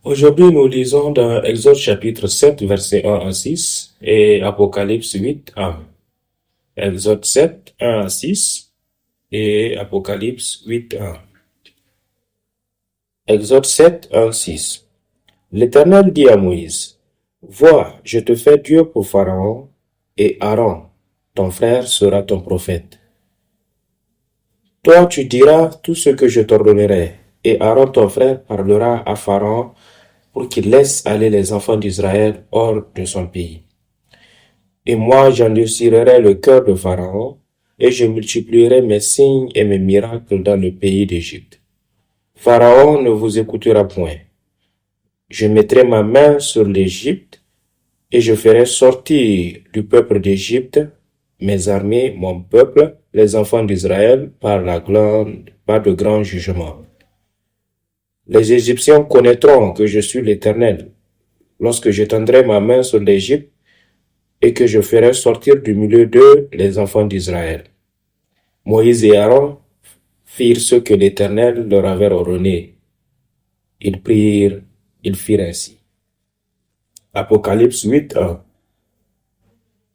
Aujourd'hui, nous lisons dans Exode chapitre 7, versets 1 à 6 et Apocalypse 8, 1. Exode 7, 1 à 6 et Apocalypse 8, 1. Exode 7, 1, 6. L'Éternel dit à Moïse, vois, je te fais Dieu pour Pharaon, et Aaron, ton frère, sera ton prophète. Toi, tu diras tout ce que je t'ordonnerai, et Aaron, ton frère, parlera à Pharaon pour qu'il laisse aller les enfants d'Israël hors de son pays. Et moi, j'endurcirai le cœur de Pharaon, et je multiplierai mes signes et mes miracles dans le pays d'Égypte. Pharaon ne vous écoutera point. Je mettrai ma main sur l'Égypte, et je ferai sortir du peuple d'Égypte mes armées, mon peuple, les enfants d'Israël, par de grands jugements. Les Égyptiens connaîtront que je suis l'Éternel, lorsque j'étendrai ma main sur l'Égypte, et que je ferai sortir du milieu d'eux les enfants d'Israël. Moïse et Aaron firent ce que l'Éternel leur avait ordonné. Ils firent ainsi. Apocalypse 8, 1.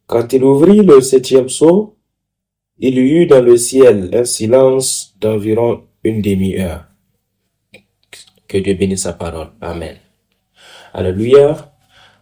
Quand il ouvrit le 7e sceau, il y eut dans le ciel un silence d'environ une demi-heure. Que Dieu bénisse sa parole. Amen. Alléluia.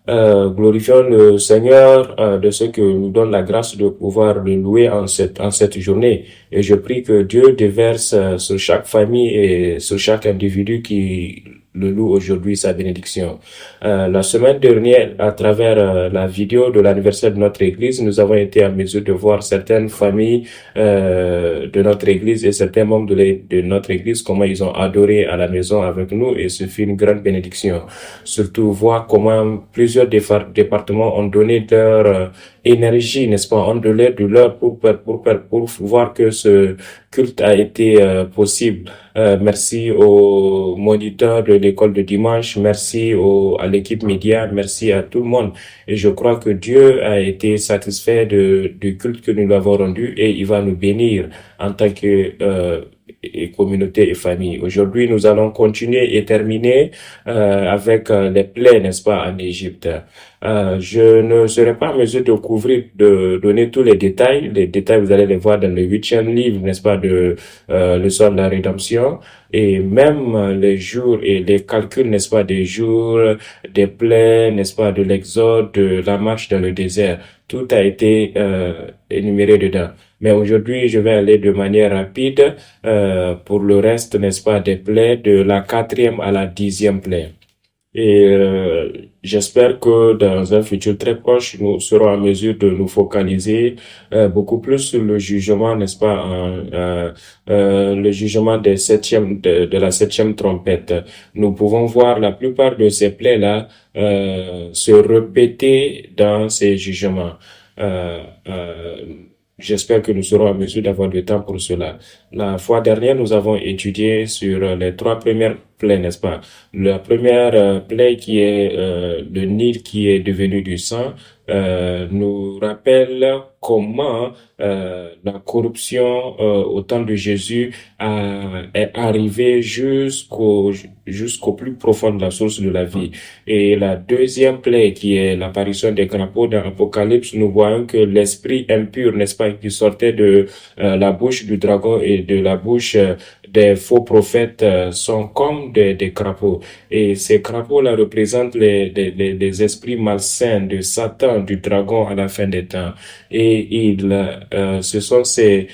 Glorifions le Seigneur de ce que nous donne la grâce de pouvoir le louer en cette journée. Et je prie que Dieu déverse sur chaque famille et sur chaque individu qui le loue aujourd'hui sa bénédiction. La semaine dernière, à travers la vidéo de l'anniversaire de notre église, nous avons été en mesure de voir certaines familles de notre église et certains membres de notre église, comment ils ont adoré à la maison avec nous, et ce fut une grande bénédiction. Surtout voir comment plusieurs départements ont donné leur énergie, n'est-ce pas, ont donné de leur pour voir que ce culte a été possible. Merci aux moniteurs de l'école de dimanche, merci à l'équipe média, merci à tout le monde. Et je crois que Dieu a été satisfait du culte que nous lui avons rendu, et il va nous bénir en tant que communauté et famille. Aujourd'hui, nous allons continuer et terminer avec les plaies, n'est-ce pas, en Égypte. Je ne serai pas en mesure de donner tous les détails. Les détails, vous allez les voir dans le 8e livre, n'est-ce pas, de l'histoire de la rédemption. Et même les jours et les calculs, n'est-ce pas, des jours, des plaies, n'est-ce pas, de l'exode, de la marche dans le désert. Tout a été énuméré dedans. Mais aujourd'hui, je vais aller de manière rapide pour le reste, n'est-ce pas, des plaies de la 4e à la 10e plaie. Et j'espère que dans un futur très proche, nous serons en mesure de nous focaliser beaucoup plus sur le jugement, n'est-ce pas, le jugement de la 7e trompette. Nous pouvons voir la plupart de ces plaies-là se répéter dans ces jugements. J'espère que nous serons en mesure d'avoir du temps pour cela. La fois dernière, nous avons étudié sur les 3 premières plaies, n'est-ce pas? La première plaie qui est le Nil qui est devenu du sang, nous rappelle comment la corruption au temps de Jésus est arrivée jusqu'au plus profond de la source de la vie. Et la deuxième plaie qui est l'apparition des crapauds dans l'Apocalypse, nous voyons que l'esprit impur, n'est-ce pas, qui sortait de la bouche du dragon et de la bouche des faux prophètes sont comme des crapauds. Et ces crapauds-là représentent les esprits malsains de Satan, du dragon à la fin des temps. Et ce sont ces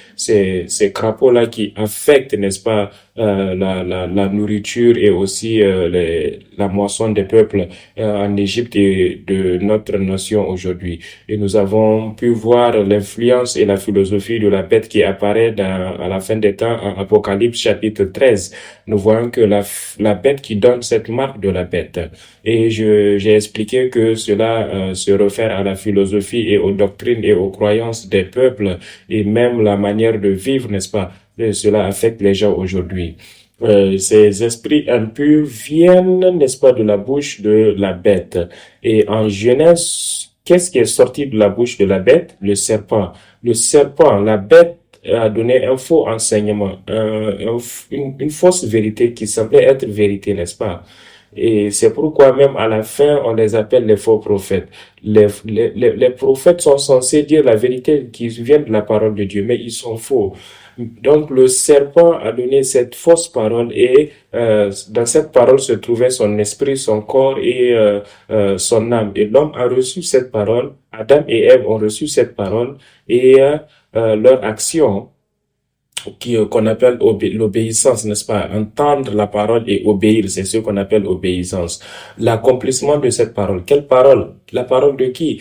crapauds-là qui affectent, n'est-ce pas, la nourriture et aussi la moisson des peuples en Égypte et de notre nation aujourd'hui. Et nous avons pu voir l'influence et la philosophie de la bête qui apparaît à la fin des temps en Apocalypse chapitre 13. Nous voyons que la bête qui donne cette marque de la bête. Et j'ai expliqué que cela se réfère à la philosophie et aux doctrines et aux croyances des peuples et même la manière de vivre, n'est-ce pas? Et cela affecte les gens aujourd'hui. Ces esprits impurs viennent, n'est-ce pas, de la bouche de la bête. Et en Genèse, qu'est-ce qui est sorti de la bouche de la bête? Le serpent. Le serpent, la bête a donné un faux enseignement, une fausse vérité qui semblait être vérité, n'est-ce pas? Et c'est pourquoi même à la fin, on les appelle les faux prophètes. Les prophètes sont censés dire la vérité qui vient de la parole de Dieu, mais ils sont faux. Donc le serpent a donné cette fausse parole et dans cette parole se trouvait son esprit, son corps et son âme. Et l'homme a reçu cette parole, Adam et Ève ont reçu cette parole et leur action qu'on appelle l'obéissance, n'est-ce pas? Entendre la parole et obéir, c'est ce qu'on appelle obéissance. L'accomplissement de cette parole. Quelle parole? La parole de qui?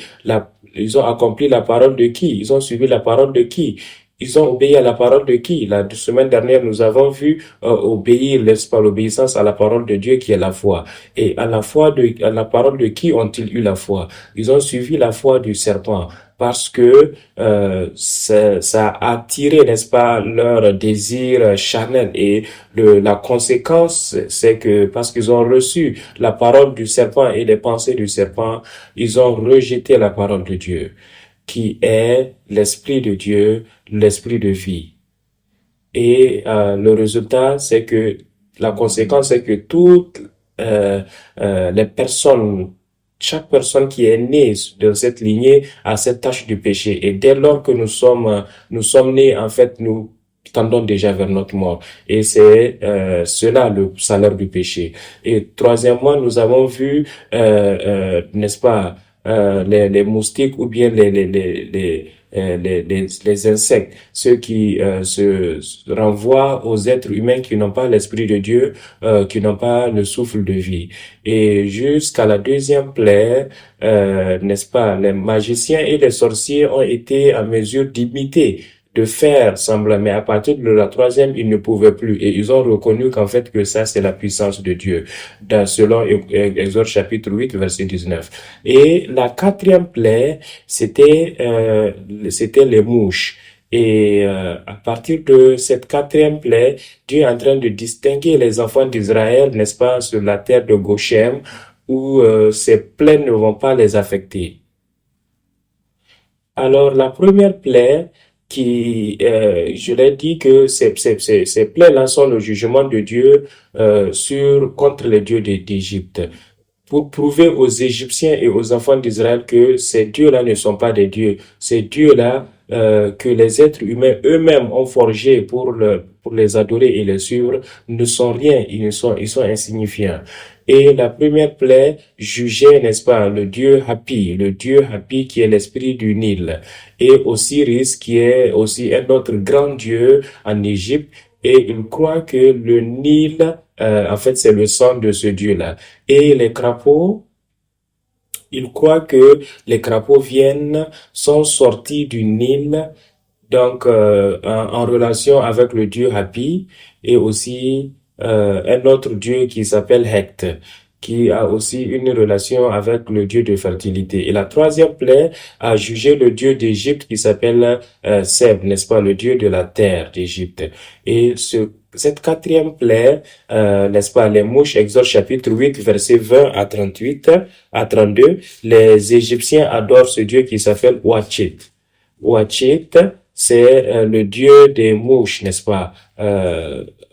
Ils ont accompli la parole de qui? Ils ont suivi la parole de qui? Ils ont obéi à la parole de qui? La semaine dernière, nous avons vu obéir, n'est-ce pas, l'obéissance à la parole de Dieu qui est la foi. Et à la parole de qui ont-ils eu la foi? Ils ont suivi la foi du serpent parce que ça a attiré, n'est-ce pas, leur désir charnel. Et la conséquence, c'est que parce qu'ils ont reçu la parole du serpent et les pensées du serpent, ils ont rejeté la parole de Dieu, qui est l'Esprit de Dieu, l'Esprit de vie. Et le résultat, c'est que la conséquence, c'est que toutes les personnes, chaque personne qui est née de cette lignée a cette tâche du péché. Et dès lors que nous sommes nés, en fait, nous tendons déjà vers notre mort. Et c'est cela le salaire du péché. Et troisièmement, nous avons vu, n'est-ce pas, les moustiques ou bien les insectes, ceux qui se renvoient aux êtres humains qui n'ont pas l'esprit de Dieu, qui n'ont pas le souffle de vie. Et jusqu'à la deuxième plaie, n'est-ce pas, les magiciens et les sorciers ont été en mesure d'imiter, de faire semblant, mais à partir de la troisième, ils ne pouvaient plus. Et ils ont reconnu qu'en fait, que ça, c'est la puissance de Dieu, selon Exode chapitre 8, verset 19. Et la quatrième plaie, c'était les mouches. Et à partir de cette quatrième plaie, Dieu est en train de distinguer les enfants d'Israël, n'est-ce pas, sur la terre de Goshen, où ces plaies ne vont pas les affecter. Alors, la première plaie, je l'ai dit que ces plaies-là sont le jugement de Dieu contre les dieux d'Égypte, pour prouver aux Égyptiens et aux enfants d'Israël que ces dieux-là ne sont pas des dieux. Ces dieux-là que les êtres humains eux-mêmes ont forgés pour les adorer et les suivre ne sont rien, ils sont insignifiants. Et la première plaie jugeait, n'est-ce pas, le dieu Hapi qui est l'esprit du Nil, et Osiris qui est aussi un autre grand dieu en Égypte, et il croit que le Nil, en fait, c'est le sang de ce dieu-là. Et les crapauds, il croit que les crapauds sont sortis du Nil, donc en relation avec le dieu Hapi, et aussi un autre dieu qui s'appelle Hecht, qui a aussi une relation avec le dieu de fertilité. Et la troisième plaie a jugé le dieu d'Égypte qui s'appelle Seb, n'est-ce pas, le dieu de la terre d'Égypte. Et cette quatrième plaie, n'est-ce pas, les mouches, Exode chapitre 8, versets 20 à 38, à 32, les Égyptiens adorent ce dieu qui s'appelle Ouachet. Ouachet, c'est le dieu des mouches, n'est-ce pas,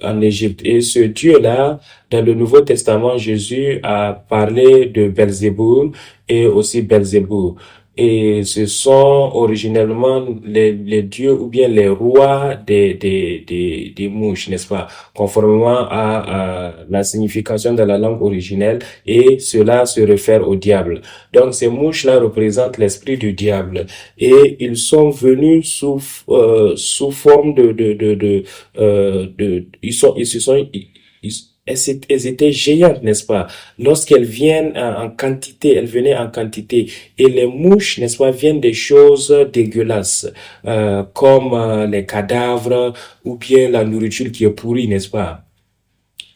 en Égypte. Et ce dieu-là, dans le Nouveau Testament, Jésus a parlé de Belzéboul et aussi Belzéboul. Et ce sont originellement les dieux ou bien les rois des mouches, n'est-ce pas, conformément à la signification de la langue originelle, et cela se réfère au diable. Donc ces mouches-là représentent l'esprit du diable, et ils sont venus sous forme elles étaient géantes, n'est-ce pas? Lorsqu'elles viennent elles venaient en quantité. Et les mouches, n'est-ce pas, viennent des choses dégueulasses, comme les cadavres ou bien la nourriture qui est pourrie, n'est-ce pas?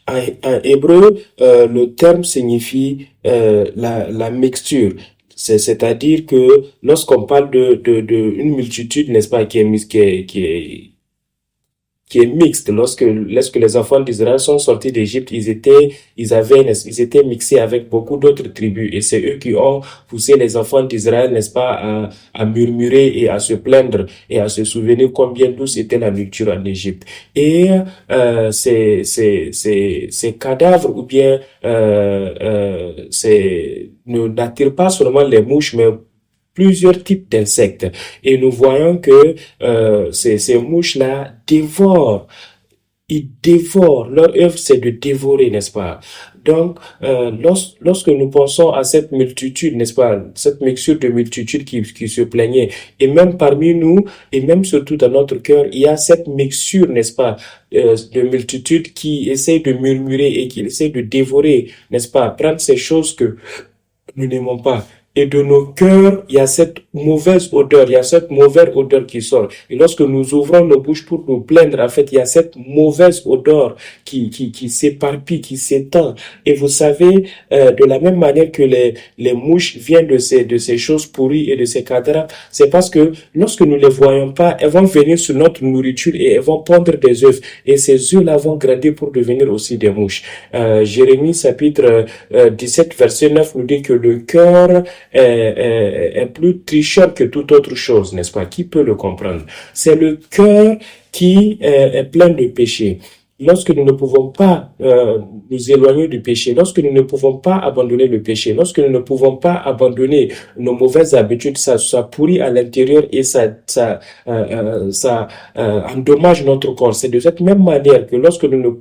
En hébreu, le terme signifie la mixture. C'est-à-dire que lorsqu'on parle de une multitude, n'est-ce pas, qui qui est mixte. Lorsque les enfants d'Israël sont sortis d'Égypte, ils étaient mixés avec beaucoup d'autres tribus. Et c'est eux qui ont poussé les enfants d'Israël, n'est-ce pas, à murmurer et à se plaindre et à se souvenir combien douce était la nourriture en Égypte. Et ces cadavres ou bien n'attirent pas seulement les mouches, mais plusieurs types d'insectes. Et nous voyons que ces mouches-là ils dévorent. Leur œuvre, c'est de dévorer, n'est-ce pas? Donc, lorsque nous pensons à cette multitude, n'est-ce pas, cette mixture de multitude qui se plaignait, et même parmi nous, et même surtout dans notre cœur, il y a cette mixture, n'est-ce pas, de multitude qui essaie de murmurer et qui essaie de dévorer, n'est-ce pas, prendre ces choses que nous n'aimons pas. Et de nos cœurs, il y a cette mauvaise odeur qui sort. Et lorsque nous ouvrons nos bouches pour nous plaindre, en fait, il y a cette mauvaise odeur qui s'éparpille, qui s'étend. Et vous savez, de la même manière que les mouches viennent de ces choses pourries et de ces cadavres, c'est parce que lorsque nous les voyons pas, elles vont venir sur notre nourriture et elles vont pondre des œufs. Et ces œufs-là vont grandir pour devenir aussi des mouches. Jérémie, chapitre 17, verset 9, nous dit que le cœur est plus tricheur que toute autre chose, n'est-ce pas? Qui peut le comprendre? C'est le cœur qui est plein de péché. Lorsque nous ne pouvons pas nous éloigner du péché, lorsque nous ne pouvons pas abandonner le péché, lorsque nous ne pouvons pas abandonner nos mauvaises habitudes, ça pourrit à l'intérieur et ça endommage notre corps. C'est de cette même manière que lorsque nous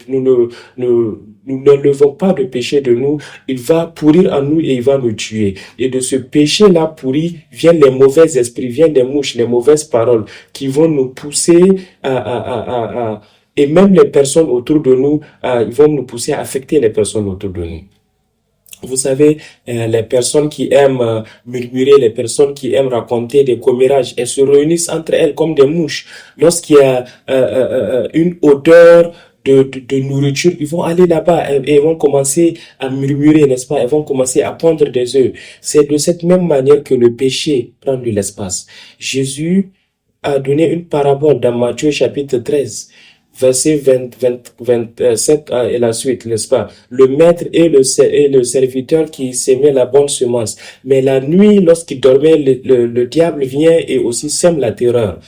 n'enlevons pas de péché de nous, il va pourrir en nous et il va nous tuer. Et de ce péché-là pourri viennent les mauvais esprits, viennent les mouches, les mauvaises paroles qui vont nous pousser et même les personnes autour de nous, ils vont nous pousser à affecter les personnes autour de nous. Vous savez, les personnes qui aiment murmurer, les personnes qui aiment raconter des commérages, elles se réunissent entre elles comme des mouches. Lorsqu'il y a une odeur de nourriture, ils vont aller là-bas et vont commencer à murmurer, n'est-ce pas? Elles vont commencer à pondre des œufs. C'est de cette même manière que le péché prend de l'espace. Jésus a donné une parabole dans Matthieu chapitre 13. Verset 27 et la suite, n'est-ce pas? Le maître et le serviteur qui s'aimaient la bonne semence. Mais la nuit, lorsqu'il dormait, le diable vient et aussi sème la terreur.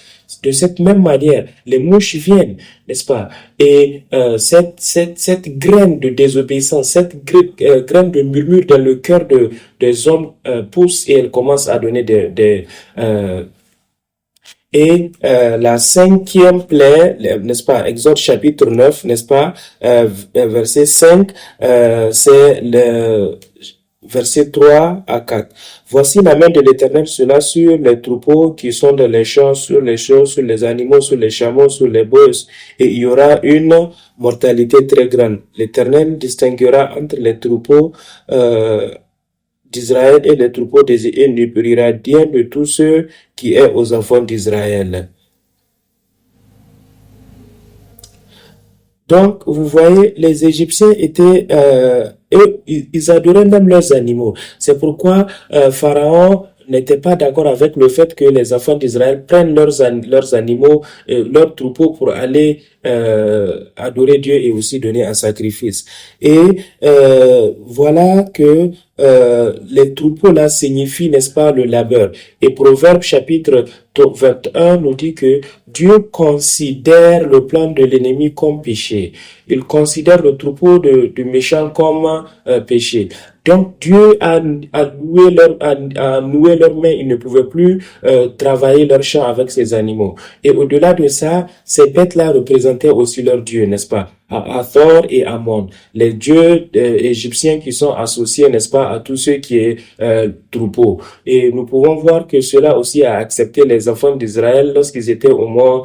De cette même manière, les mouches viennent, n'est-ce pas? Et cette graine de désobéissance, cette graine de murmure dans le cœur des hommes pousse et elle commence à donner Et la cinquième plaie, n'est-ce pas, Exode chapitre 9, n'est-ce pas, verset 5, c'est le verset 3 à 4. Voici la main de l'Éternel sera sur les troupeaux qui sont dans les champs, sur les chevaux, sur les animaux, sur les chameaux, sur les bœufs, et il y aura une mortalité très grande. L'Éternel distinguera entre les troupeaux d'Israël et les troupeaux des et ne périra rien de tous ceux qui est aux enfants d'Israël. Donc, vous voyez, les Égyptiens étaient, eux, ils adoraient même leurs animaux. C'est pourquoi Pharaon n'était pas d'accord avec le fait que les enfants d'Israël prennent leurs animaux, leurs troupeaux pour aller adorer Dieu et aussi donner un sacrifice. Et voilà que les troupeaux là signifient, n'est-ce pas, le labeur. Et Proverbe chapitre 21 nous dit que Dieu considère le plan de l'ennemi comme péché. Il considère le troupeau du méchant comme péché. Donc Dieu a noué leurs mains, ils ne pouvaient plus travailler leur champ avec ces animaux. Et au-delà de ça, ces bêtes-là représentaient aussi leur Dieu, n'est-ce pas? Hathor et Ammon, les dieux égyptiens qui sont associés, n'est-ce pas, à tous ceux qui est troupeau. Et nous pouvons voir que cela aussi a accepté les enfants d'Israël lorsqu'ils étaient au mont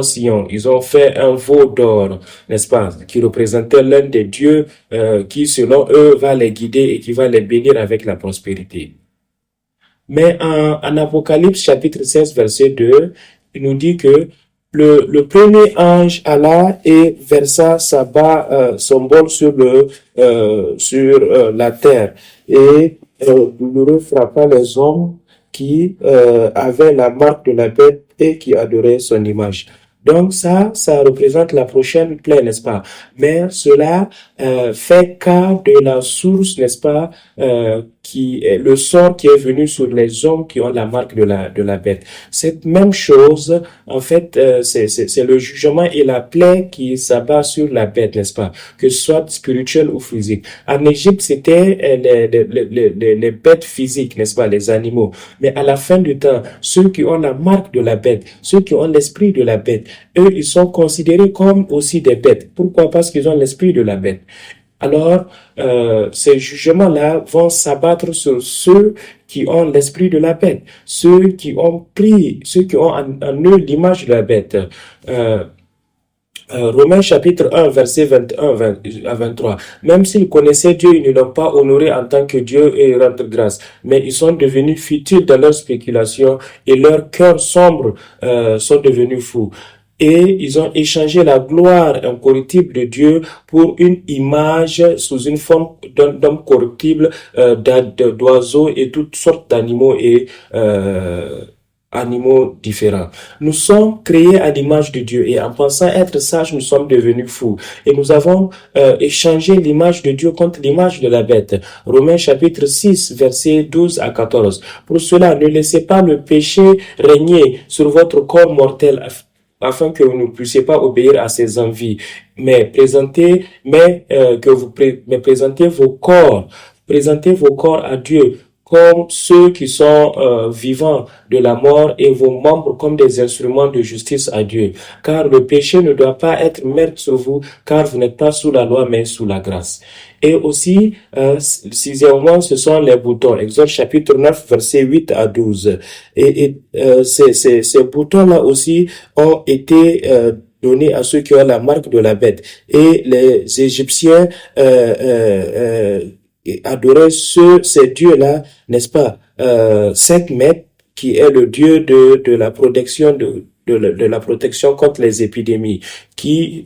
Sion. Ils ont fait un veau d'or, n'est-ce pas, qui représentait l'un des dieux qui, selon eux, va les guider et qui va les bénir avec la prospérité. Mais en Apocalypse chapitre 16 verset 2, il nous dit que le premier ange alla et versa son bol sur la terre et douloureux frappa les hommes qui avaient la marque de la bête et qui adoraient son image. Donc ça représente la prochaine plaie, n'est-ce pas? Mais cela fait cas de la source, n'est-ce pas, qui est le sort qui est venu sur les hommes qui ont la marque de la bête. Cette même chose, en fait, c'est le jugement et la plaie qui s'abat sur la bête, n'est-ce pas? Que ce soit spirituel ou physique. En Égypte, c'était les bêtes physiques, n'est-ce pas, les animaux. Mais à la fin du temps, ceux qui ont la marque de la bête, ceux qui ont l'esprit de la bête, eux, ils sont considérés comme aussi des bêtes. Pourquoi? Parce qu'ils ont l'esprit de la bête. Alors, ces jugements-là vont s'abattre sur ceux qui ont l'esprit de la bête, ceux qui ont en eux l'image de la bête. Romains chapitre 1, verset 21 à 23. Même s'ils connaissaient Dieu, ils ne l'ont pas honoré en tant que Dieu et rendre grâce. Mais ils sont devenus futiles dans leurs spéculations et leurs cœurs sombres sont devenus fous. Et ils ont échangé la gloire incorruptible de Dieu pour une image sous une forme d'homme corruptible, d'oiseaux et toutes sortes d'animaux et animaux différents. Nous sommes créés à l'image de Dieu et en pensant être sages, nous sommes devenus fous. Et nous avons échangé l'image de Dieu contre l'image de la bête. Romains chapitre 6, versets 12 à 14. Pour cela, ne laissez pas le péché régner sur votre corps mortel afin que vous ne puissiez pas obéir à ses envies, mais présentez vos corps à Dieu comme ceux qui sont vivants de la mort et vos membres comme des instruments de justice à Dieu. Car le péché ne doit pas être maître sur vous, car vous n'êtes pas sous la loi, mais sous la grâce. Et aussi, sixièmement, ce sont les boutons. Exode chapitre 9, versets 8 à 12. Ces boutons-là aussi ont été donnés à ceux qui ont la marque de la bête. Et les Égyptiens adorer ces dieux-là, n'est-ce pas? Sekhmet, qui est le dieu de la protection de la protection contre les épidémies, qui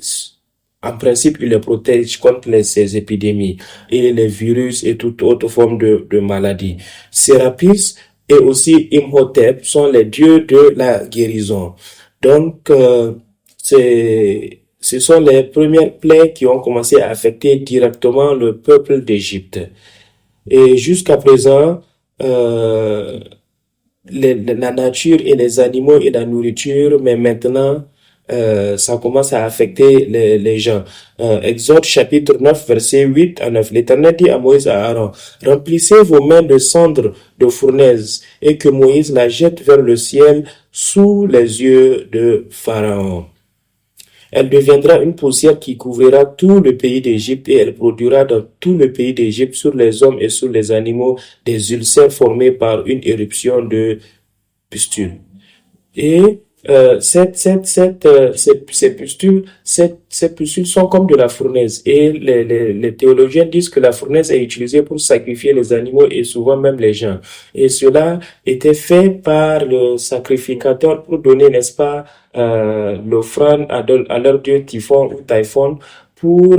en principe il les protège contre ces épidémies et les virus et toute autre forme de maladie. Sérapis et aussi Imhotep sont les dieux de la guérison. Donc ce sont les premières plaies qui ont commencé à affecter directement le peuple d'Égypte. Et jusqu'à présent, la nature et les animaux et la nourriture, mais maintenant, ça commence à affecter les gens. Exode chapitre 9, verset 8 à 9. L'Éternel dit à Moïse et à Aaron, remplissez vos mains de cendres de fournaise et que Moïse la jette vers le ciel sous les yeux de Pharaon. Elle deviendra une poussière qui couvrira tout le pays d'Égypte et elle produira dans tout le pays d'Égypte sur les hommes et sur les animaux des ulcères formés par une éruption de pustules. Et ces pustules sont comme de la fournaise et les théologiens disent que la fournaise est utilisée pour sacrifier les animaux et souvent même les gens. Et cela était fait par le sacrificateur pour donner, n'est-ce pas, l'offrande à leur dieu Typhon ou Typhon pour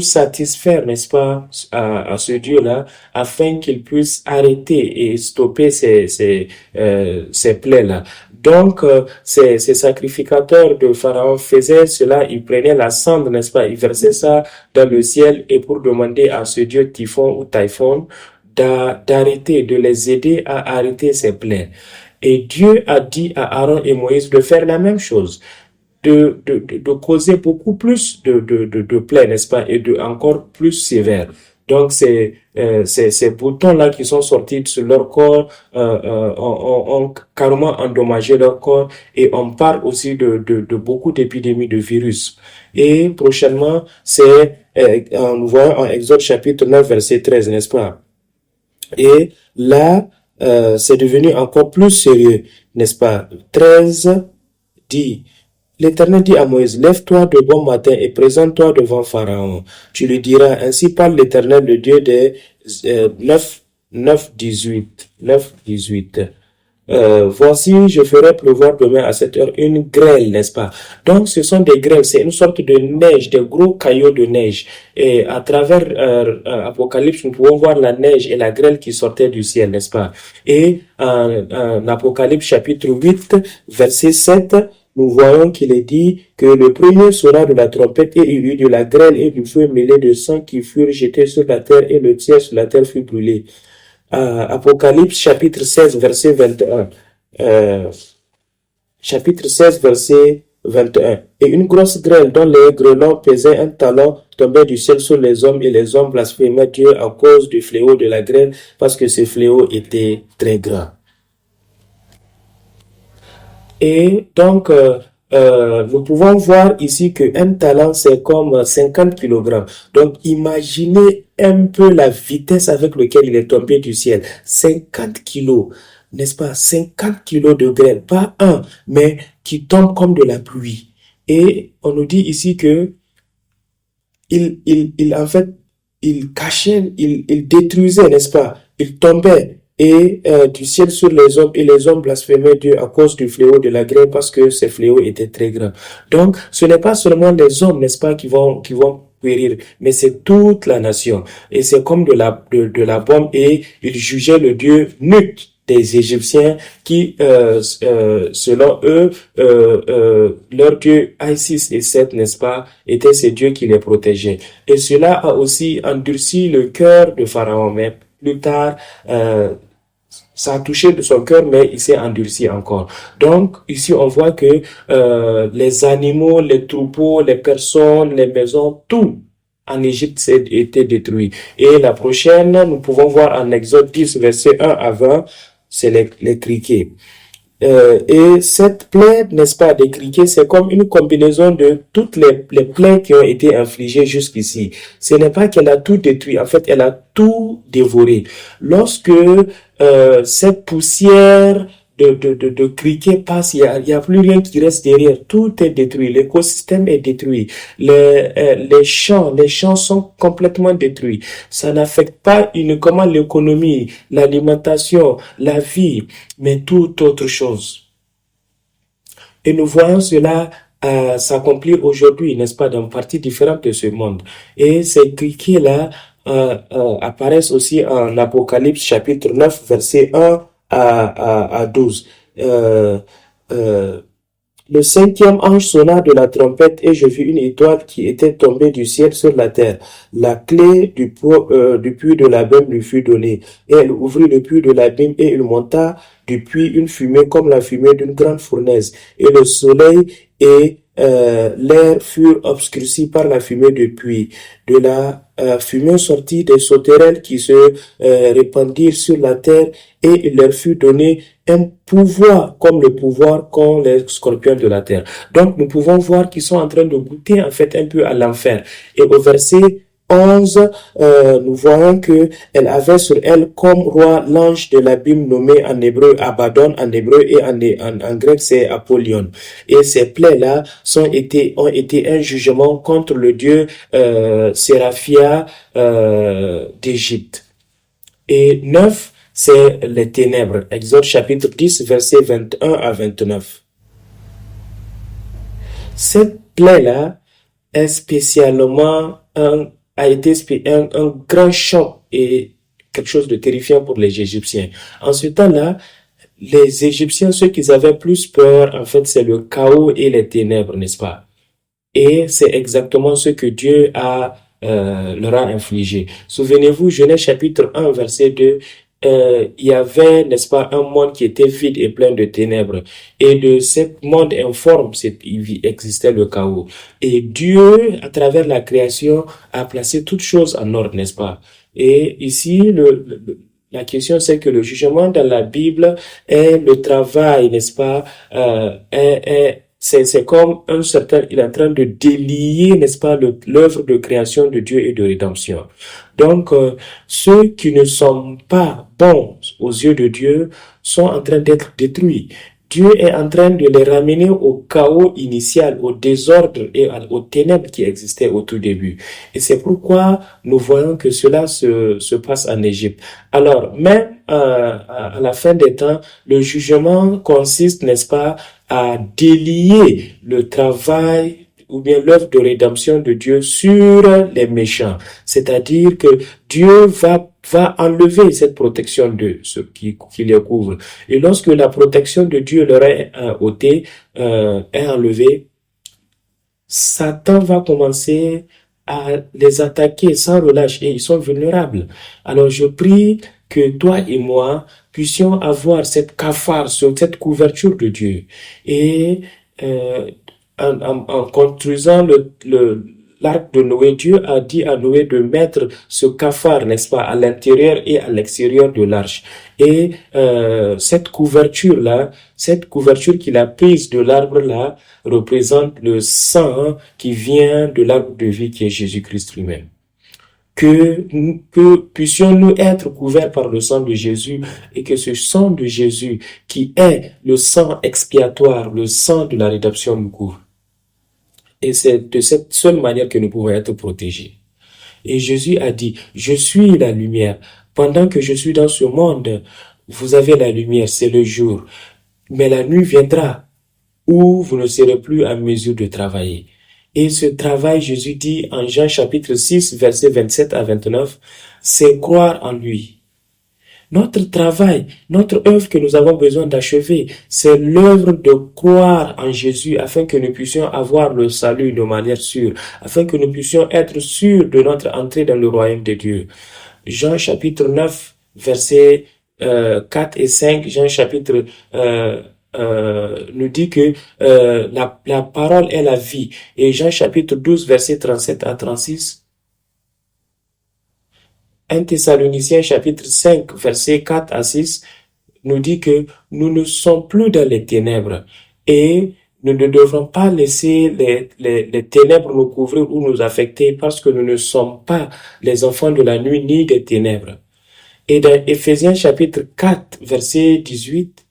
satisfaire, n'est-ce pas, à ce Dieu-là, afin qu'il puisse arrêter et stopper ces plaies-là. Donc, ces sacrificateurs de Pharaon faisaient cela, ils prenaient la cendre, n'est-ce pas, ils versaient ça dans le ciel et pour demander à ce Dieu Typhon ou Typhon d'arrêter, de les aider à arrêter ces plaies. Et Dieu a dit à Aaron et Moïse de faire la même chose, de causer beaucoup plus de plaies, n'est-ce pas, et encore plus sévères. Donc, ces boutons-là qui sont sortis sur leur corps ont carrément endommagé leur corps et on parle aussi de beaucoup d'épidémies de virus. Et prochainement, nous voyons en Exode chapitre 9, verset 13, n'est-ce pas? Et là, c'est devenu encore plus sérieux, n'est-ce pas? 13 dit, l'Éternel dit à Moïse, lève-toi de bon matin et présente-toi devant Pharaon. Tu lui diras, ainsi parle l'Éternel, le Dieu des 9:18. Voici, je ferai pleuvoir demain à cette heure une grêle, n'est-ce pas? Donc, ce sont des grêles, c'est une sorte de neige, des gros caillots de neige. Et à travers Apocalypse, nous pouvons voir la neige et la grêle qui sortaient du ciel, n'est-ce pas? Et en Apocalypse chapitre 8, verset 7, nous voyons qu'il est dit que le premier sonna de la trompette et il y eut de la grêle et du feu mêlé de sang qui furent jetés sur la terre et le tiers sur la terre fut brûlé. Apocalypse chapitre 16 verset 21. Chapitre 16 verset 21. Et une grosse grêle dont les grêlons pesaient un talon tombait du ciel sur les hommes et les hommes blasphémaient Dieu à cause du fléau de la grêle parce que ce fléau était très grand. Et donc, nous pouvons voir ici que un talent, c'est comme 50 kilogrammes. Donc, imaginez un peu la vitesse avec laquelle il est tombé du ciel. 50 kilos, n'est-ce pas? 50 kilos de grêle, pas un, mais qui tombe comme de la pluie. Et on nous dit ici que en fait, il cachait, il détruisait, n'est-ce pas? Il tombait et du ciel sur les hommes et les hommes blasphémaient Dieu à cause du fléau de la grêle parce que ce fléau était très grand. Donc, ce n'est pas seulement les hommes, n'est-ce pas, qui vont périr, mais c'est toute la nation. Et c'est comme de la bombe et ils jugeaient le Dieu Nut des Égyptiens qui, selon eux, leur dieu Isis et Seth, n'est-ce pas, étaient ces dieux qui les protégeaient. Et cela a aussi endurci le cœur de Pharaon, mais plus tard, ça a touché de son cœur, mais il s'est endurci encore. Donc, ici, on voit que les animaux, les troupeaux, les personnes, les maisons, tout en Égypte a été détruit. Et la prochaine, nous pouvons voir en Exode 10, versets 1 à 20, c'est les criquets. Et cette plaie, n'est-ce pas, des criquets, c'est comme une combinaison de toutes les plaies qui ont été infligées jusqu'ici. Ce n'est pas qu'elle a tout détruit, en fait, elle a tout dévoré. Lorsque cette poussière de criquets passe, il y a plus rien qui reste derrière. Tout est détruit. L'écosystème est détruit. Les champs sont complètement détruits. Ça n'affecte pas uniquement l'économie, l'alimentation, la vie, mais toute autre chose. Et nous voyons cela s'accomplir aujourd'hui, n'est-ce pas, dans une partie différente de ce monde. Et ces criquets-là apparaissent aussi en Apocalypse chapitre 9, verset 1 à 12. Le cinquième ange sonna de la trompette et je vis une étoile qui était tombée du ciel sur la terre. La clé du puits de l'abîme lui fut donnée. Et elle ouvrit le puits de l'abîme et il monta du puits une fumée comme la fumée d'une grande fournaise. Et le soleil et l'air furent obscurcis par la fumée du puits. De la fumée sortit des sauterelles qui se répandirent sur la terre et il leur fut donné un pouvoir comme le pouvoir qu'ont les scorpions de la terre. Donc nous pouvons voir qu'ils sont en train de goûter en fait un peu à l'enfer. Et au verset 11, nous voyons que elle avait sur elle comme roi l'ange de l'abîme nommé en hébreu Abaddon en hébreu et en grec c'est Apollyon. Et ces plaies-là ont été un jugement contre le dieu Séraphia d'Égypte. Et 9, c'est les ténèbres. Exode chapitre 10, versets 21 à 29. Cette plaie-là est spécialement a été un grand choc et quelque chose de terrifiant pour les Égyptiens. En ce temps-là, les Égyptiens, ceux qui avaient plus peur, en fait, c'est le chaos et les ténèbres, n'est-ce pas? Et c'est exactement ce que Dieu leur a infligé. Souvenez-vous, Genèse chapitre 1, verset 2, il y avait, n'est-ce pas, un monde qui était vide et plein de ténèbres. Et de ce monde informe, il existait le chaos. Et Dieu, à travers la création, a placé toutes choses en ordre, n'est-ce pas? Et ici, la question, c'est que le jugement dans la Bible est le travail, n'est-ce pas, c'est comme il est en train de délier, n'est-ce pas, l'œuvre de création de Dieu et de rédemption. Donc, ceux qui ne sont pas bons aux yeux de Dieu sont en train d'être détruits. Dieu est en train de les ramener au chaos initial, au désordre et aux ténèbres qui existaient au tout début. Et c'est pourquoi nous voyons que cela se passe en Égypte. Alors, même à la fin des temps, le jugement consiste, n'est-ce pas, à délier le travail ou bien l'œuvre de rédemption de Dieu sur les méchants. C'est-à-dire que Dieu va enlever cette protection de ceux qui les couvrent. Et lorsque la protection de Dieu leur est ôtée, est enlevée, Satan va commencer à les attaquer sans relâche et ils sont vulnérables. Alors je prie que toi et moi puissions avoir cette cafard sur cette couverture de Dieu et en construisant l'arc de Noé, Dieu a dit à Noé de mettre ce cafard, n'est-ce pas, à l'intérieur et à l'extérieur de l'arche. Et cette couverture-là, cette couverture qu'il a prise de l'arbre-là, représente le sang qui vient de l'arbre de vie qui est Jésus-Christ lui-même. Que puissions-nous être couverts par le sang de Jésus et que ce sang de Jésus qui est le sang expiatoire, le sang de la rédemption nous couvre. Et c'est de cette seule manière que nous pouvons être protégés. Et Jésus a dit, je suis la lumière. Pendant que je suis dans ce monde, vous avez la lumière, c'est le jour. Mais la nuit viendra où vous ne serez plus en mesure de travailler. Et ce travail, Jésus dit en Jean chapitre 6, versets 27 à 29, c'est croire en lui. Notre travail, notre œuvre que nous avons besoin d'achever, c'est l'œuvre de croire en Jésus afin que nous puissions avoir le salut de manière sûre, afin que nous puissions être sûrs de notre entrée dans le royaume de Dieu. Jean chapitre 9, versets 4 et 5, Jean chapitre nous dit que la parole est la vie. Et Jean chapitre 12, versets 37 à 36, 1 Thessaloniciens chapitre 5, versets 4 à 6, nous dit que nous ne sommes plus dans les ténèbres et nous ne devrons pas laisser les ténèbres nous couvrir ou nous affecter parce que nous ne sommes pas les enfants de la nuit ni des ténèbres. Et dans Éphésiens chapitre 4, verset 18,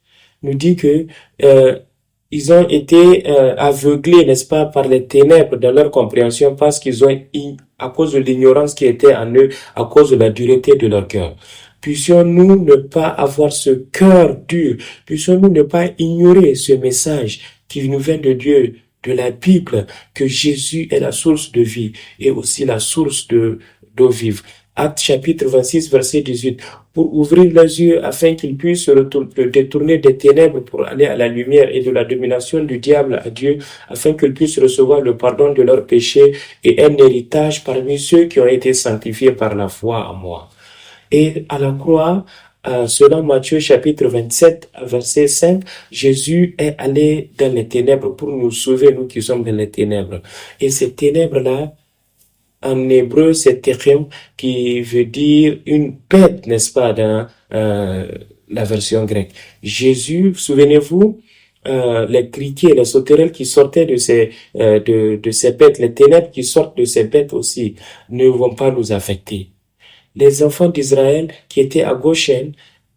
nous dit que ils ont été aveuglés, n'est-ce pas, par les ténèbres dans leur compréhension parce qu'ils ont, à cause de l'ignorance qui était en eux, à cause de la dureté de leur cœur. Puissions-nous ne pas avoir ce cœur dur, puissions-nous ne pas ignorer ce message qui nous vient de Dieu, de la Bible, que Jésus est la source de vie et aussi la source d'eau vive. Acte chapitre 26, verset 18, pour ouvrir les yeux afin qu'ils puissent se détourner des ténèbres pour aller à la lumière et de la domination du diable à Dieu, afin qu'ils puissent recevoir le pardon de leurs péchés et un héritage parmi ceux qui ont été sanctifiés par la foi en moi. Et à la croix, selon Matthieu chapitre 27, verset 5, Jésus est allé dans les ténèbres pour nous sauver, nous qui sommes dans les ténèbres. Et ces ténèbres-là, en hébreu, c'est Techem, qui veut dire une bête, n'est-ce pas, dans la version grecque. Jésus, souvenez-vous, les criquets, les sauterelles qui sortaient de ces bêtes, les ténèbres qui sortent de ces bêtes aussi, ne vont pas nous affecter. Les enfants d'Israël qui étaient à Goshen,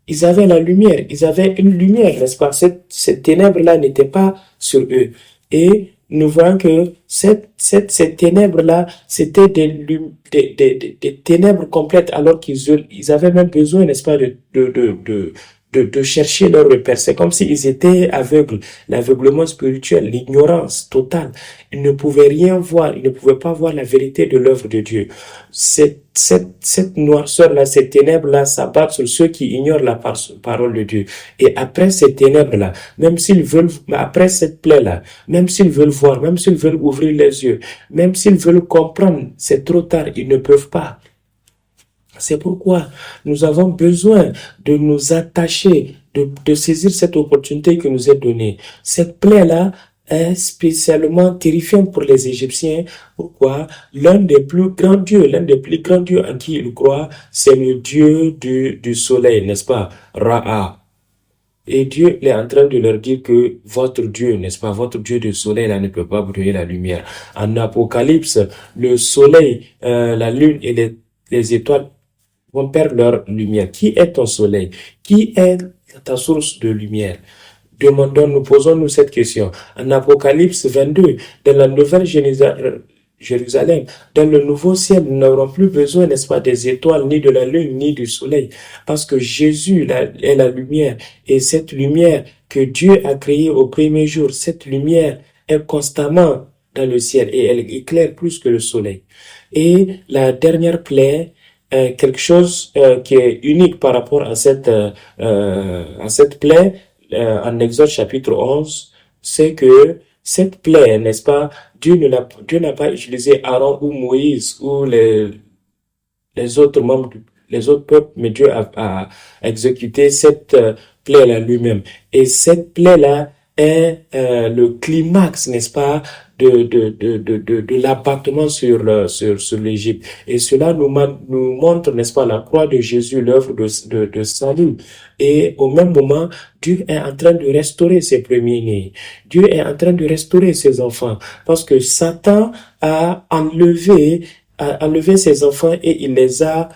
ils avaient la lumière, ils avaient une lumière, n'est-ce pas? Cette ténèbre-là n'était pas sur eux. Et nous voyons que ces ténèbres-là, c'était des ténèbres complètes, alors qu'ils avaient même besoin, n'est-ce pas, de chercher leur repère. C'est comme s'ils étaient aveugles. L'aveuglement spirituel, l'ignorance totale. Ils ne pouvaient rien voir, ils ne pouvaient pas voir la vérité de l'œuvre de Dieu. Cette noirceur-là, ces ténèbres-là s'abattent sur ceux qui ignorent la parole de Dieu. Et après ces ténèbres-là, même s'ils veulent, après cette plaie-là, même s'ils veulent voir, même s'ils veulent ouvrir les yeux, même s'ils veulent comprendre, c'est trop tard, ils ne peuvent pas. C'est pourquoi nous avons besoin de nous attacher, de saisir cette opportunité que nous est donnée. Cette plaie-là est spécialement terrifiante pour les Égyptiens. Pourquoi? L'un des plus grands dieux en qui ils croient, c'est le Dieu du soleil, n'est-ce pas? Ra. Et Dieu est en train de leur dire que votre Dieu, n'est-ce pas, votre Dieu du soleil là ne peut pas vous donner la lumière. En Apocalypse, le soleil, la lune et les étoiles vont perdre leur lumière. Qui est ton soleil? Qui est ta source de lumière? Posons-nous cette question. En Apocalypse 22, dans la nouvelle Jérusalem, dans le nouveau ciel, nous n'aurons plus besoin, n'est-ce pas, des étoiles, ni de la lune, ni du soleil, parce que Jésus est la lumière. Et cette lumière que Dieu a créée au premier jour, cette lumière est constamment dans le ciel et elle éclaire plus que le soleil. Et la dernière plaie, quelque chose qui est unique par rapport à cette plaie, en Exode chapitre 11, c'est que cette plaie, n'est-ce pas, Dieu n'a pas utilisé Aaron ou Moïse ou les autres membres, les autres peuples, mais Dieu a exécuté cette plaie-là lui-même. Et cette plaie-là est le climax, n'est-ce pas, de l'abattement sur l'Égypte. Et cela nous montre, n'est-ce pas, la croix de Jésus, l'œuvre de salut. Et au même moment, Dieu est en train de restaurer ses premiers-nés. Dieu est en train de restaurer ses enfants. Parce que Satan a enlevé ses enfants et il les a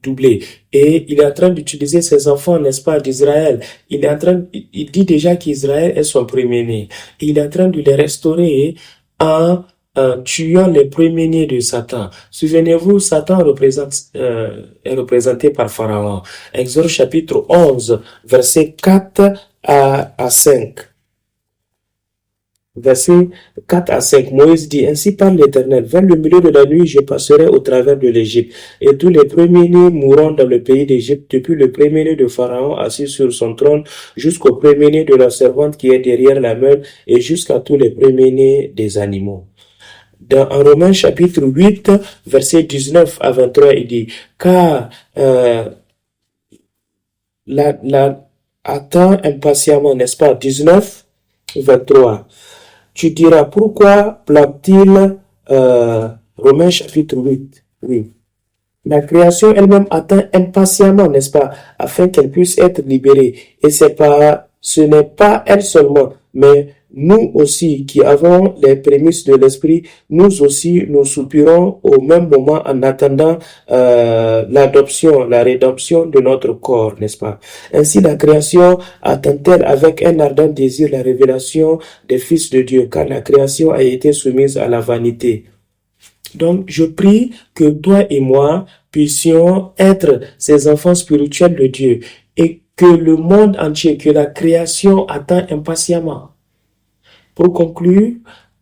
doublés. Et il est en train d'utiliser ses enfants, n'est-ce pas, d'Israël. Il dit déjà qu'Israël est son premier-né. Il est en train de les restaurer en tuant les premiers-nés de Satan. Souvenez-vous, Satan est représenté par Pharaon. Exode chapitre 11, versets 4 à 5. Versets 4 à 5, Moïse dit, ainsi parle l'Éternel, vers le milieu de la nuit, je passerai au travers de l'Égypte, et tous les premiers-nés mourront dans le pays d'Égypte, depuis le premier-né de Pharaon assis sur son trône, jusqu'au premier-né de la servante qui est derrière la meule, et jusqu'à tous les premiers-nés des animaux. En Romains chapitre 8, versets 19 à 23, il dit, car attends impatiemment, n'est-ce pas, 19, 23. Tu diras, pourquoi blâme-t-il Romains chapitre 8? Oui. La création elle-même attend impatiemment, n'est-ce pas, afin qu'elle puisse être libérée. Et ce n'est pas elle seulement, mais nous aussi qui avons les prémices de l'esprit, nous aussi nous soupirons au même moment en attendant l'adoption, la rédemption de notre corps, n'est-ce pas? Ainsi la création attend-elle avec un ardent désir la révélation des fils de Dieu, car la création a été soumise à la vanité. Donc, je prie que toi et moi puissions être ces enfants spirituels de Dieu et que le monde entier, que la création attend impatiemment. Pour conclure,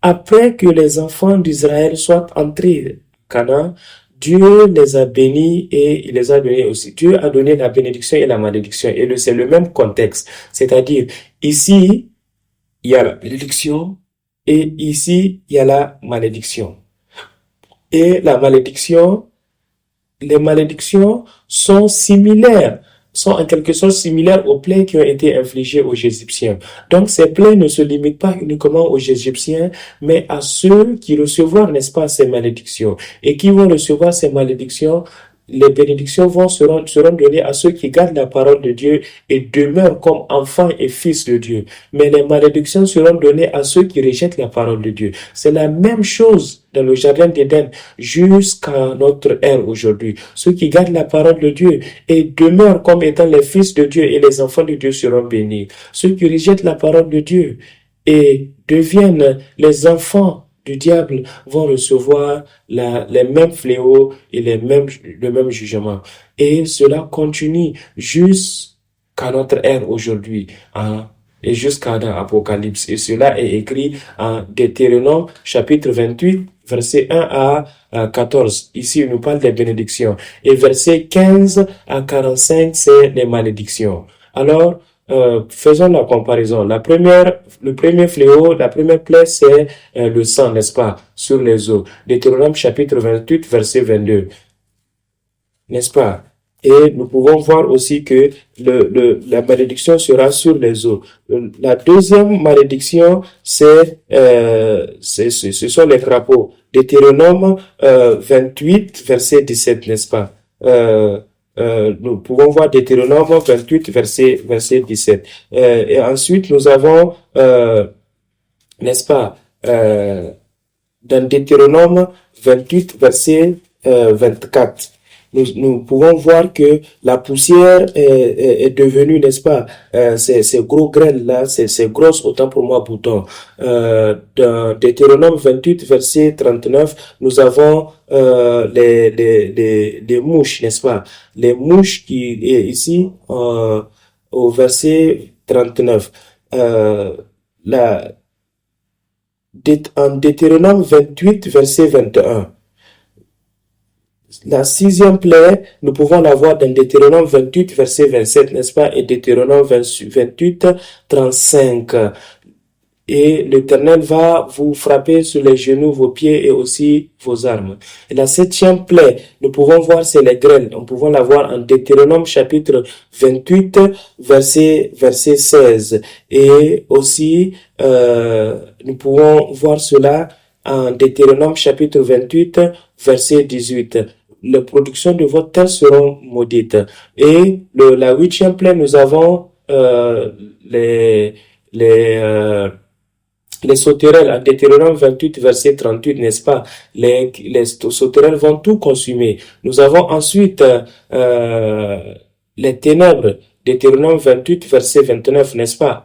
après que les enfants d'Israël soient entrés au Canaan, Dieu les a bénis et il les a donnés aussi. Dieu a donné la bénédiction et la malédiction. Et c'est le même contexte. C'est-à-dire, ici, il y a la bénédiction et ici, il y a la malédiction. Et les malédictions sont en quelque sorte similaires aux plaies qui ont été infligées aux Égyptiens. Donc ces plaies ne se limitent pas uniquement aux Égyptiens, mais à ceux qui recevront, n'est-ce pas, ces malédictions. Et qui vont recevoir ces malédictions, les bénédictions seront données à ceux qui gardent la parole de Dieu et demeurent comme enfants et fils de Dieu. Mais les malédictions seront données à ceux qui rejettent la parole de Dieu. C'est la même chose dans le jardin d'Éden jusqu'à notre ère aujourd'hui. Ceux qui gardent la parole de Dieu et demeurent comme étant les fils de Dieu et les enfants de Dieu seront bénis. Ceux qui rejettent la parole de Dieu et deviennent les enfants du diable vont recevoir les mêmes fléaux et le même jugement. Et cela continue jusqu'à notre ère aujourd'hui, hein, et jusqu'à l'Apocalypse. Et cela est écrit en Deutéronome chapitre 28, verset 1 à 14. Ici, il nous parle des bénédictions. Et verset 15 à 45, c'est les malédictions. Alors, faisons la comparaison. Le premier fléau, la première plaie, c'est le sang, n'est-ce pas, sur les os. Deutéronome chapitre 28, verset 22. N'est-ce pas? Et nous pouvons voir aussi que la malédiction sera sur les os. La deuxième malédiction, ce sont les crapauds. Deutéronome 28, verset 17, n'est-ce pas? Nous pouvons voir Deutéronome 28, verset 17. Et ensuite, nous avons, n'est-ce pas, dans Deutéronome 28, verset 24. Nous pouvons voir que la poussière est devenue, n'est-ce pas, ces gros graines-là, ces grosses, autant pour moi, boutons. Dans Deutéronome 28, verset 39, nous avons les mouches, n'est-ce pas? Les mouches qui est ici, au verset 39. en Deutéronome 28, verset 21. La 6e plaie, nous pouvons la voir dans Deutéronome 28, verset 27, n'est-ce pas? Et Deutéronome 28, 35. Et l'Éternel va vous frapper sur les genoux, vos pieds et aussi vos armes. Et la 7e plaie, nous pouvons voir, c'est les grêles. Nous pouvons la voir en Deutéronome chapitre 28, verset 16. Et aussi, nous pouvons voir cela en Deutéronome chapitre 28, verset 18. Les productions de votre terre seront maudites. Et la 8e plaie, nous avons les sauterelles, en Deutéronome 28, verset 38, n'est-ce pas? Les sauterelles vont tout consumer. Nous avons ensuite les ténèbres, Deutéronome 28, verset 29, n'est-ce pas?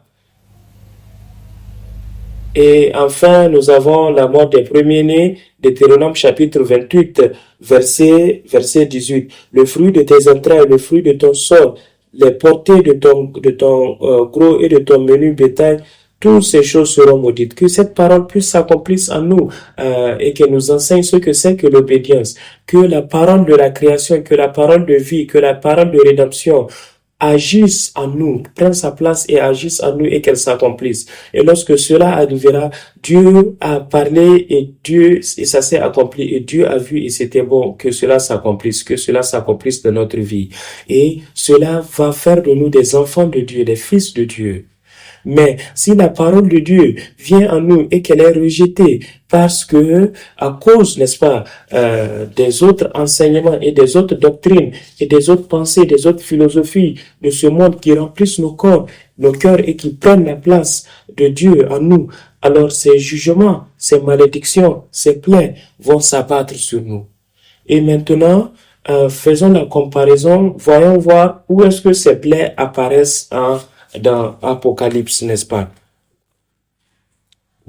Et enfin, nous avons la mort des premiers-nés, Deutéronome chapitre 28, verset 18. Le fruit de tes entrailles, le fruit de ton sol, les portées de ton gros et de ton menu bétail, toutes ces choses seront maudites. Que cette parole puisse s'accomplir en nous et qu'elle nous enseigne ce que c'est que l'obédience. Que la parole de la création, que la parole de vie, que la parole de rédemption agisse en nous, prenne sa place et agisse en nous et qu'elle s'accomplisse. Et lorsque cela arrivera, Dieu a parlé et ça s'est accompli et Dieu a vu et c'était bon que cela s'accomplisse dans notre vie. Et cela va faire de nous des enfants de Dieu, des fils de Dieu. Mais si la parole de Dieu vient en nous et qu'elle est rejetée parce que, à cause, n'est-ce pas, des autres enseignements et des autres doctrines et des autres pensées, des autres philosophies de ce monde qui remplissent nos corps, nos cœurs et qui prennent la place de Dieu en nous, alors ces jugements, ces malédictions, ces plaies vont s'abattre sur nous. Et maintenant, faisons la comparaison, voyons voir où est-ce que ces plaies apparaissent dans Apocalypse, n'est-ce pas?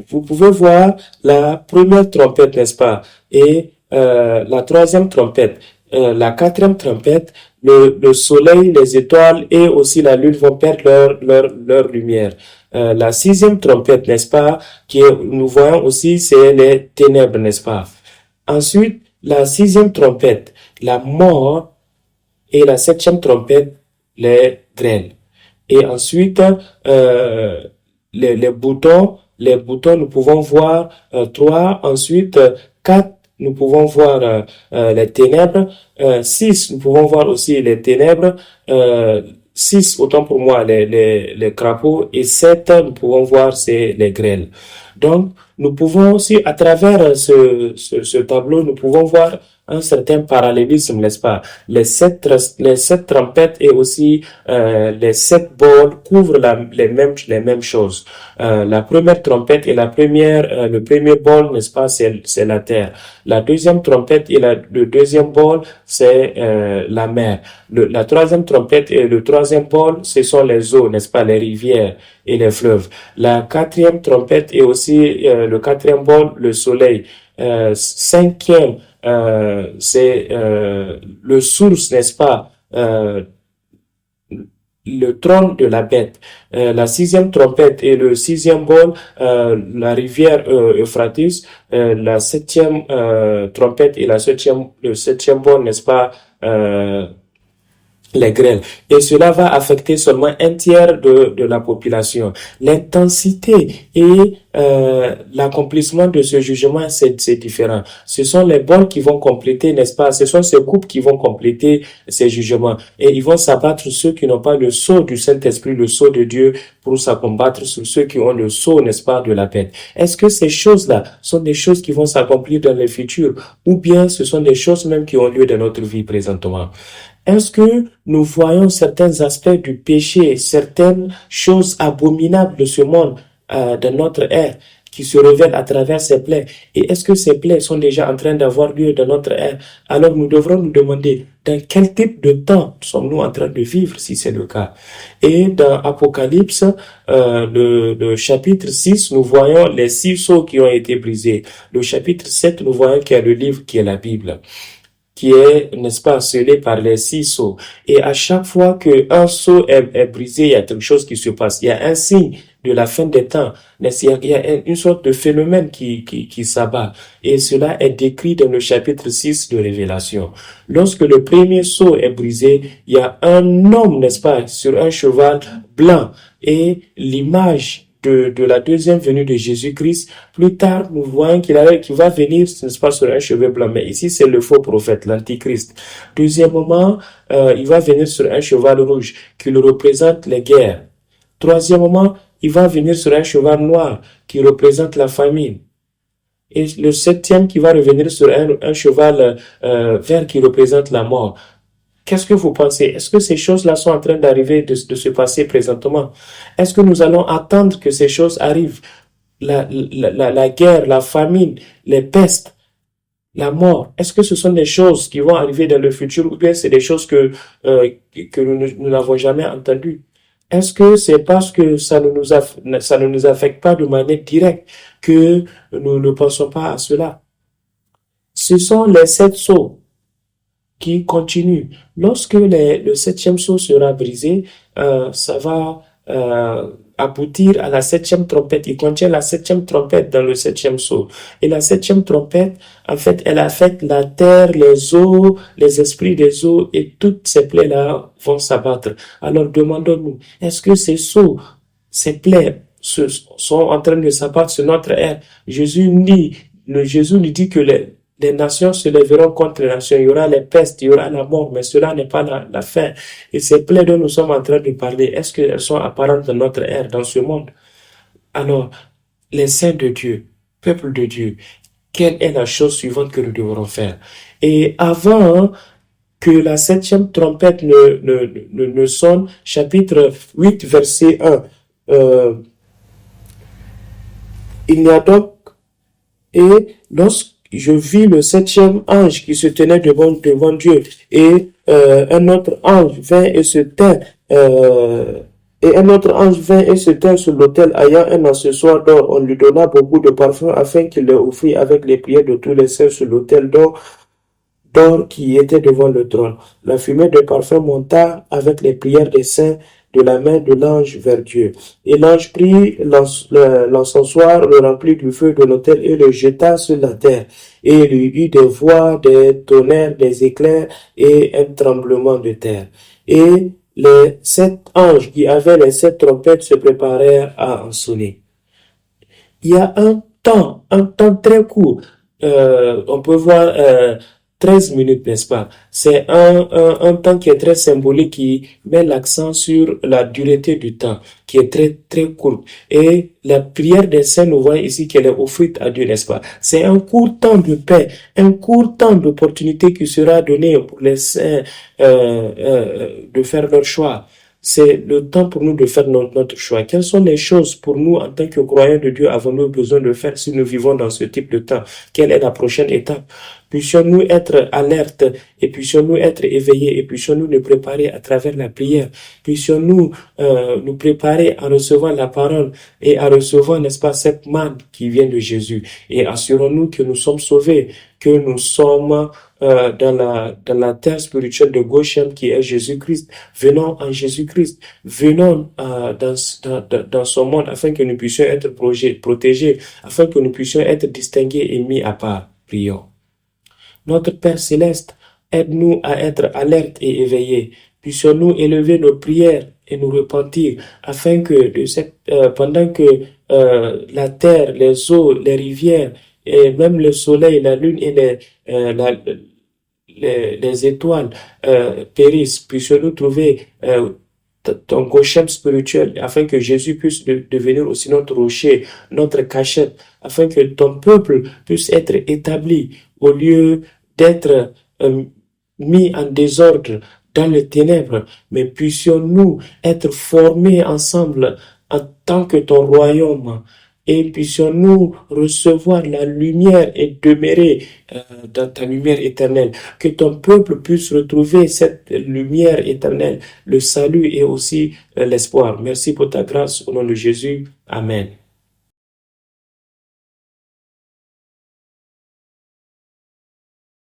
Vous pouvez voir la première trompette, n'est-ce pas? Et la troisième trompette, la quatrième trompette, le soleil, les étoiles et aussi la lune vont perdre leur lumière. La sixième trompette, n'est-ce pas? Nous voyons aussi, c'est les ténèbres, n'est-ce pas? Ensuite, la sixième trompette, la mort, et la septième trompette, les grêles. Et ensuite, les boutons, nous pouvons voir 3. Ensuite, 4, nous pouvons voir les ténèbres. 6, nous pouvons voir aussi les ténèbres. 6, autant pour moi, les crapauds. Et 7, nous pouvons voir, c'est les grêles. Donc, nous pouvons aussi, à travers ce tableau, nous pouvons voir un certain parallélisme, n'est-ce pas? Les sept trompettes et aussi les 7 bols couvrent les mêmes choses. La première trompette et le premier bol, n'est-ce pas? C'est la terre. La deuxième trompette et le deuxième bol, c'est la mer. La troisième trompette et le troisième bol, ce sont les eaux, n'est-ce pas? Les rivières et les fleuves. La quatrième trompette et aussi le quatrième bol, le soleil. Cinquième, c'est le source, n'est-ce pas? Le trône de la bête. La sixième trompette et le sixième bol, la rivière Euphrates. La septième trompette et le septième bol, n'est-ce pas? Les grêles. Et cela va affecter seulement un tiers de la population. L'intensité et l'accomplissement de ce jugement, c'est différent. Ce sont les bols qui vont compléter, n'est-ce pas? Ce sont ces groupes qui vont compléter ces jugements. Et ils vont s'abattre sur ceux qui n'ont pas le sceau du Saint-Esprit, le sceau de Dieu, pour s'accombattre sur ceux qui ont le sceau, n'est-ce pas, de la bête. Est-ce que ces choses-là sont des choses qui vont s'accomplir dans le futur? Ou bien ce sont des choses même qui ont lieu dans notre vie présentement? Est-ce que nous voyons certains aspects du péché, certaines choses abominables de ce monde dans notre ère qui se révèlent à travers ces plaies? Et est-ce que ces plaies sont déjà en train d'avoir lieu dans notre ère? Alors nous devrons nous demander dans quel type de temps sommes-nous en train de vivre si c'est le cas? Et dans Apocalypse, le chapitre 6, nous voyons les 6 sceaux qui ont été brisés. Le chapitre 7, nous voyons qu'il y a le livre qui est la Bible. qui est, n'est-ce pas, scellé par les 6 sceaux. Et à chaque fois qu'un sceau est brisé, il y a quelque chose qui se passe. Il y a un signe de la fin des temps. Il y a une sorte de phénomène qui s'abat. Et cela est décrit dans le chapitre 6 de Révélation. Lorsque le premier sceau est brisé, il y a un homme, n'est-ce pas, sur un cheval blanc. Et l'image de la deuxième venue de Jésus-Christ, plus tard, nous voyons qu'il va venir, n'est-ce pas, sur un cheval blanc. Mais ici, c'est le faux prophète, l'antichrist. Deuxièmement, il va venir sur un cheval rouge, qui le représente les guerres. Troisièmement, il va venir sur un cheval noir, qui représente la famine. Et le septième qui va revenir sur un cheval vert qui représente la mort. Qu'est-ce que vous pensez? Est-ce que ces choses-là sont en train d'arriver, de se passer présentement? Est-ce que nous allons attendre que ces choses arrivent? La guerre, la famine, les pestes, la mort. Est-ce que ce sont des choses qui vont arriver dans le futur ou bien c'est des choses que nous n'avons jamais entendues? Est-ce que c'est parce que ça ne nous affecte pas de manière directe que nous ne pensons pas à cela? Ce sont les 7 sceaux qui continue. Lorsque le septième sceau sera brisé, ça va aboutir à la septième trompette. Il contient la septième trompette dans le septième sceau. Et la septième trompette, en fait, elle affecte la terre, les eaux, les esprits des eaux, et toutes ces plaies-là vont s'abattre. Alors demandons-nous, est-ce que ces sceaux, ces plaies, sont en train de s'abattre sur notre ère? Jésus nous dit que les nations se lèveront contre les nations. Il y aura les pestes, il y aura la mort, mais cela n'est pas la fin. Et ces plaies dont nous sommes en train de parler, est-ce qu'elles sont apparentes dans notre ère, dans ce monde? Alors, les saints de Dieu, peuple de Dieu, quelle est la chose suivante que nous devrons faire? Et avant que la septième trompette ne sonne, chapitre 8, verset 1, il n'y a donc, et lorsque je vis le septième ange qui se tenait devant Dieu, et un autre ange vint et se tint, sur l'autel ayant un accessoire d'or. On lui donna beaucoup de parfums afin qu'il les offrit avec les prières de tous les saints sur l'autel d'or qui était devant le trône. La fumée de parfum monta avec les prières des saints de la main de l'ange vers Dieu. Et l'ange prit l'encensoir, le remplit du feu de l'autel et le jeta sur la terre. Et il y eut des voix, des tonnerres, des éclairs et un tremblement de terre. Et les 7 anges qui avaient les 7 trompettes se préparèrent à en sonner. Il y a un temps très court. On peut voir 13 minutes, n'est-ce pas? C'est un temps qui est très symbolique, qui met l'accent sur la dureté du temps, qui est très, très courte. Et la prière des saints, nous voyons ici qu'elle est offerte à Dieu, n'est-ce pas? C'est un court temps de paix, un court temps d'opportunité qui sera donné pour les saints de faire leur choix. C'est le temps pour nous de faire notre choix. Quelles sont les choses pour nous, en tant que croyants de Dieu, avons-nous besoin de faire si nous vivons dans ce type de temps? Quelle est la prochaine étape? Puissions-nous être alertes et puissions-nous être éveillés et puissions-nous nous préparer à travers la prière. Puissions-nous nous préparer à recevoir la parole et à recevoir, n'est-ce pas, cette manne qui vient de Jésus. Et assurons-nous que nous sommes sauvés, que nous sommes dans la terre spirituelle de Goshen qui est Jésus-Christ. Venons en Jésus-Christ. Venons dans son monde afin que nous puissions être protégés, afin que nous puissions être distingués et mis à part. Prions. Notre Père Céleste, aide-nous à être alertes et éveillés. Puissions-nous élever nos prières et nous repentir afin que pendant que la terre, les eaux, les rivières et même le soleil, la lune et les étoiles périssent, puissions-nous trouver ton Goshen spirituel, afin que Jésus puisse devenir aussi notre rocher, notre cachette, afin que ton peuple puisse être établi au lieu d'être mis en désordre dans les ténèbres, mais puissions-nous être formés ensemble en tant que ton royaume, et puissions-nous recevoir la lumière et demeurer dans ta lumière éternelle. Que ton peuple puisse retrouver cette lumière éternelle, le salut et aussi l'espoir. Merci pour ta grâce au nom de Jésus. Amen.